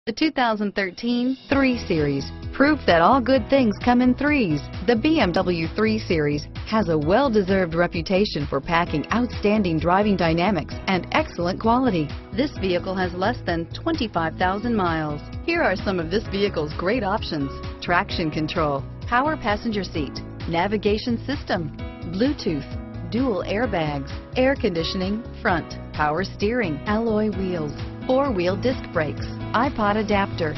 The 2013 3 Series. Proof that all good things come in threes. The BMW 3 Series has a well-deserved reputation for packing outstanding driving dynamics and excellent quality. This vehicle has less than 25,000 miles. Here are some of this vehicle's great options: traction control, power passenger seat, navigation system, Bluetooth, dual airbags, air conditioning, front, power steering, alloy wheels, 4-wheel disc brakes, iPod adapter,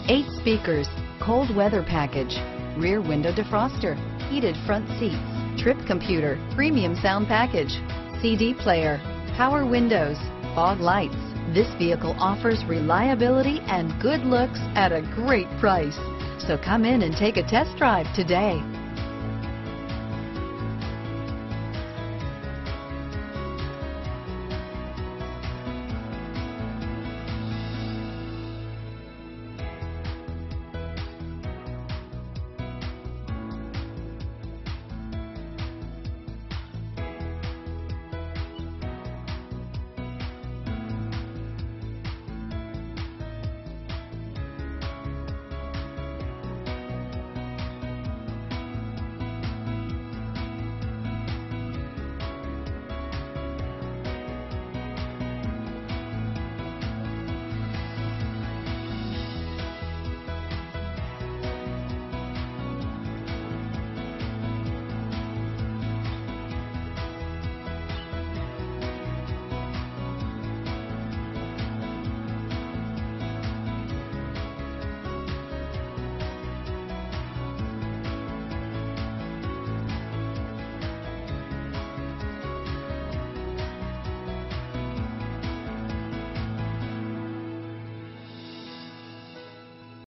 8 speakers, cold weather package, rear window defroster, heated front seats, trip computer, premium sound package, CD player, power windows, fog lights. This vehicle offers reliability and good looks at a great price. So come in and take a test drive today.